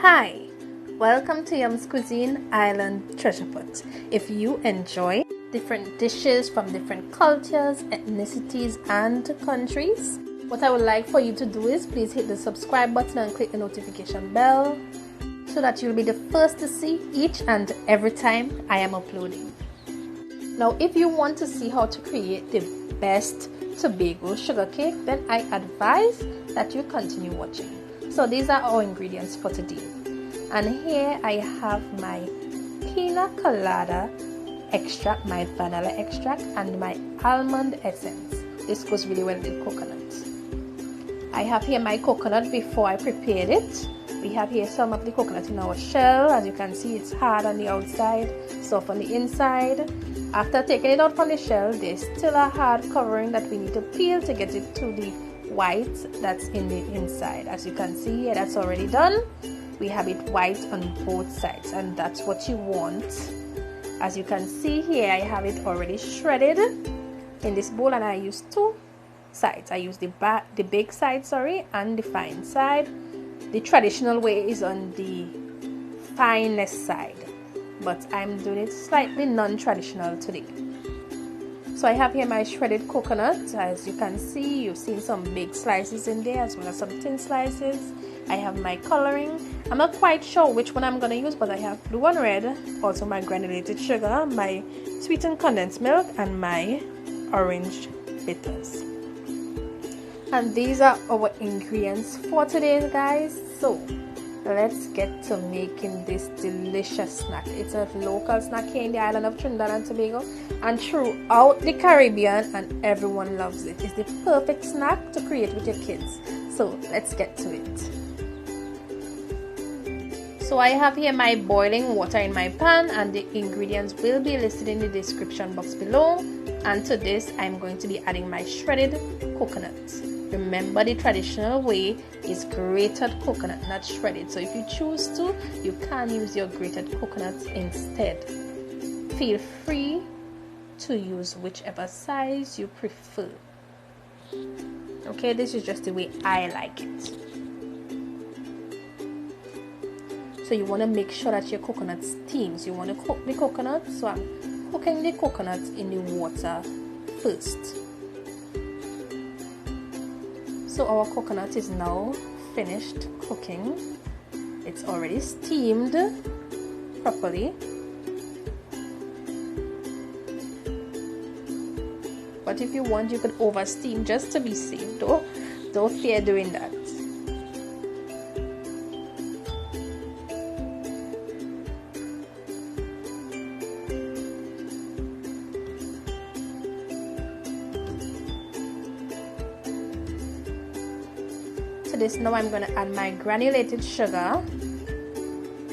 Hi, welcome to Yum's Cuisine Island Treasure Pot. If you enjoy different dishes from different cultures, ethnicities, and countries, what I would like for you to do is please hit the subscribe button and click the notification bell so that you'll be the first to see each and every time I am uploading. Now, if you want to see how to create the best Tobago sugar cake, then I advise that you continue watching. So these are our ingredients for today. And here I have my Pina colada extract, my vanilla extract, and my almond essence. This goes really well with coconut. I have here my coconut before I prepared it. We have here some of the coconut in our shell. As you can see, it's hard on the outside, soft on the inside. After taking it out from the shell, there's still a hard covering that we need to peel to get it to the white that's in the inside. As you can see here, that's already done. We have it white on both sides, and that's what you want. As you can see here, I have it already shredded in this bowl, and I use two sides. I use the big side, and the fine side. The traditional way is on the finest side, but I'm doing it slightly non-traditional today. So I have here my shredded coconut. As you can see, you've seen some big slices in there as well as some thin slices. I have my coloring. I'm not quite sure which one I'm going to use, but I have blue and red. Also my granulated sugar, my sweetened condensed milk, and my orange bitters. And these are our ingredients for today, guys. So let's get to making this delicious snack. It's a local snack here in the island of Trinidad and Tobago and throughout the Caribbean, and everyone loves it. It's the perfect snack to create with your kids. So let's get to it. So I have here my boiling water in my pan, and the ingredients will be listed in the description box below. And to this, I'm going to be adding my shredded coconut. Remember, the traditional way is grated coconut, not shredded. So if you choose to, you can use your grated coconut instead. Feel free to use whichever size you prefer. Okay, this is just the way I like it. So you want to make sure that your coconut steams. You want to cook the coconut. So I'm cooking the coconut in the water first. So our coconut is now finished cooking. It's already steamed properly. But if you want, you could over steam just to be safe. Don't fear doing that. To this now I'm going to add my granulated sugar,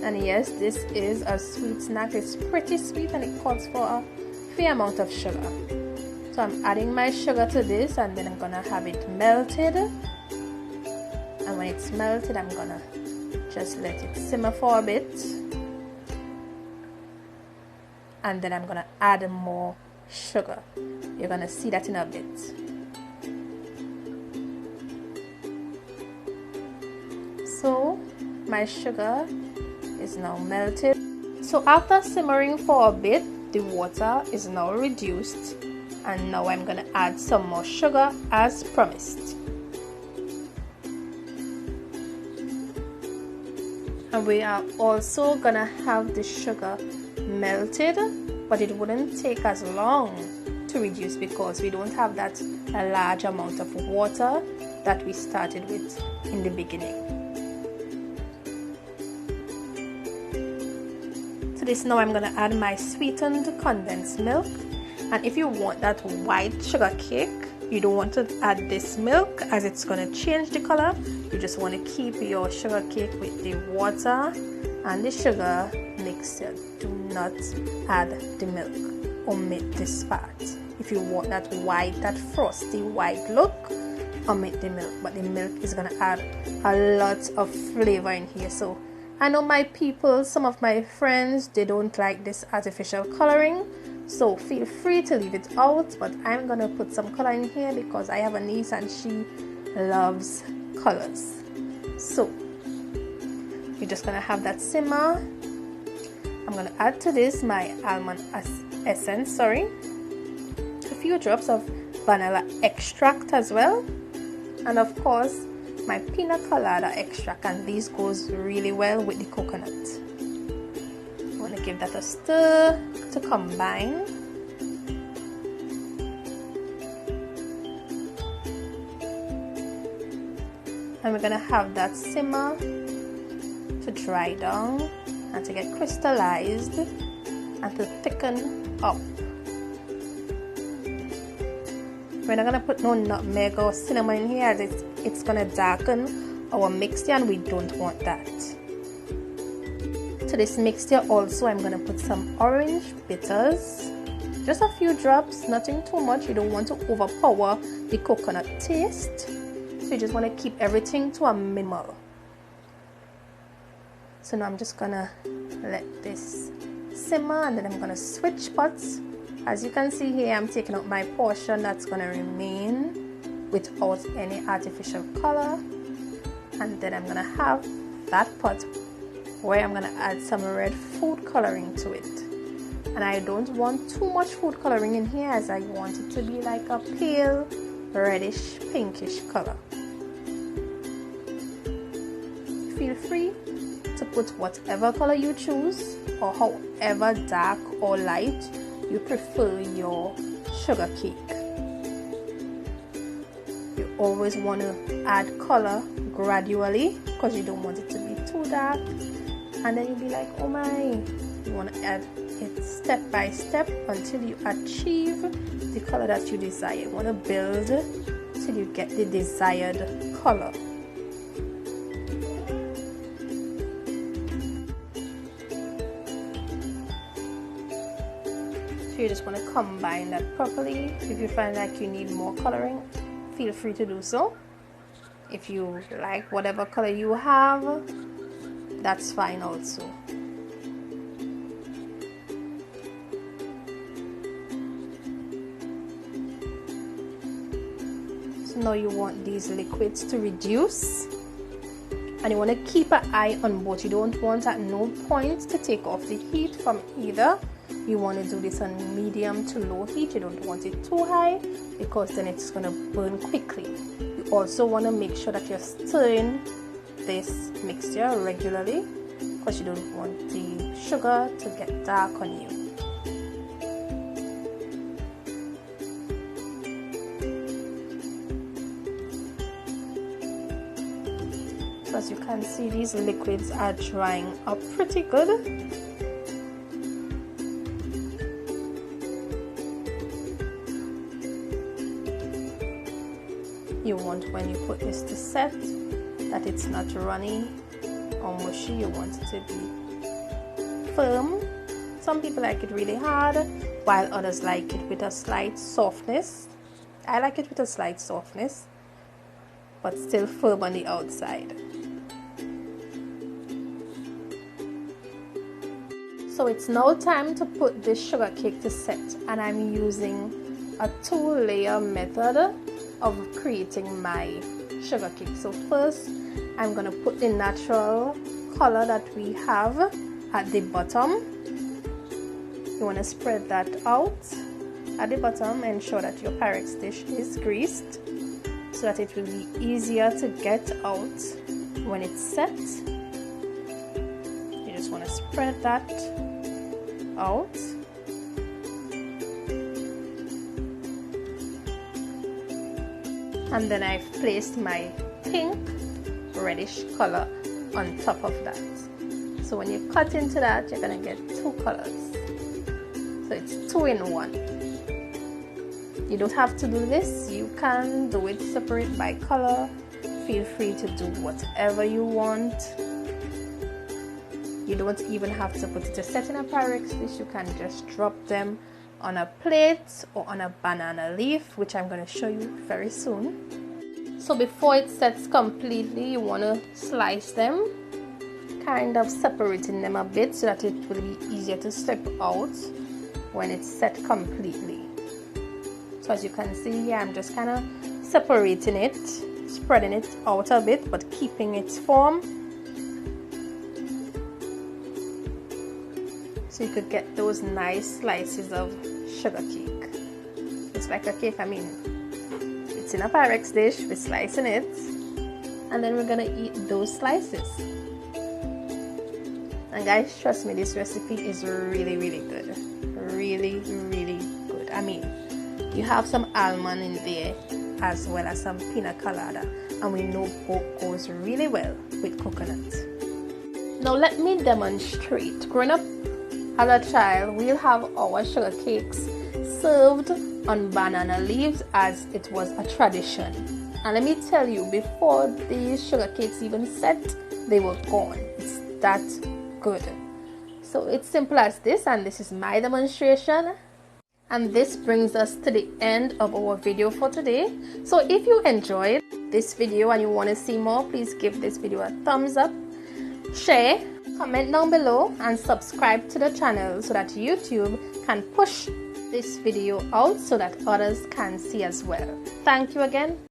and yes, this is a sweet snack. It's pretty sweet and it calls for a fair amount of sugar. So I'm adding my sugar to this, and then I'm going to have it melted, and when it's melted I'm going to just let it simmer for a bit, and then I'm going to add more sugar. You're going to see that in a bit. So my sugar is now melted. So after simmering for a bit, the water is now reduced, and now I'm going to add some more sugar as promised. And we are also going to have the sugar melted, but it wouldn't take as long to reduce because we don't have that large amount of water that we started with in the beginning. To this now I'm going to add my sweetened condensed milk, and if you want that white sugar cake, you don't want to add this milk as it's going to change the color. You just want to keep your sugar cake with the water and the sugar mixture. Do not add the milk. Omit this part. If you want that white, that frosty white look, omit the milk, but the milk is going to add a lot of flavor in here. So I know my people, some of my friends, they don't like this artificial coloring, so feel free to leave it out, but I'm gonna put some color in here because I have a niece and she loves colors. So You're just gonna have that simmer. I'm gonna add to this my almond essence, a few drops of vanilla extract as well, and of course my Pina colada extract, and these goes really well with the coconut. I'm gonna give that a stir to combine. And we're gonna have that simmer to dry down and to get crystallized and to thicken up. We're not gonna put no nutmeg or cinnamon in here, as it's gonna darken our mixture, and we don't want that. To this mixture also, I'm gonna put some orange bitters, just a few drops, nothing too much. You don't want to overpower the coconut taste, so you just want to keep everything to a minimal. So now I'm just gonna let this simmer, and then I'm gonna switch pots. As you can see here, I'm taking out my portion that's gonna remain without any artificial color, and then I'm gonna have that pot where I'm gonna add some red food coloring to it. And I don't want too much food coloring in here, as I want it to be like a pale reddish pinkish color. Feel free to put whatever color you choose, or however dark or light you prefer your sugar cake. You always want to add color gradually, because you don't want it to be too dark, and then you'll be like, oh my. You want to add it step by step until you achieve the color that you desire. You want to build till you get the desired color. You just want to combine that properly. If you find like you need more coloring, feel free to do so. If you like whatever color you have, that's fine also. So now you want these liquids to reduce, and you want to keep an eye on both. You don't want at no point to take off the heat from either. You want to do this on medium to low heat. You don't want it too high, because then it's going to burn quickly. You also want to make sure that you're stirring this mixture regularly, because you don't want the sugar to get dark on you. So as you can see, these liquids are drying up pretty good. You want, when you put this to set, that it's not runny or mushy. You want it to be firm. Some people like it really hard, while others like it with a slight softness. I like it with a slight softness, but still firm on the outside. So it's now time to put this sugar cake to set, and I'm using a 2-layer method of creating my sugar cake. So first, I'm going to put the natural color that we have at the bottom. You want to spread that out at the bottom. Ensure that your Pyrex dish is greased so that it will be easier to get out when it's set. You just want to spread that out. And then I've placed my pink reddish color on top of that. So when you cut into that, you're gonna get 2 colors. So it's 2 in 1. You don't have to do this. You can do it separate by color. Feel free to do whatever you want. You don't even have to put it to set in a Pyrex dish. You can just drop them on a plate or on a banana leaf, which I'm going to show you very soon. So before it sets completely, you want to slice them, kind of separating them a bit so that it will be easier to slip out when it's set completely. So as you can see here, I'm just kind of separating it, spreading it out a bit, but keeping its form. so you could get those nice slices of sugar cake. It's like a cake, I mean, it's in a Pyrex dish, we're slicing it, and then we're gonna eat those slices. And guys, trust me, this recipe is really good. Really good. I mean, you have some almond in there as well as some pina colada, and we know both goes really well with coconut. Now let me demonstrate. Growing up as a child, we'll have our sugar cakes served on banana leaves as it was a tradition. And let me tell you, before these sugar cakes even set, they were gone. It's that good. So it's simple as this, and this is my demonstration. And this brings us to the end of our video for today. So if you enjoyed this video and you want to see more, please give this video a thumbs up, share, comment down below, and subscribe to the channel so that YouTube can push this video out so that others can see as well. Thank you again.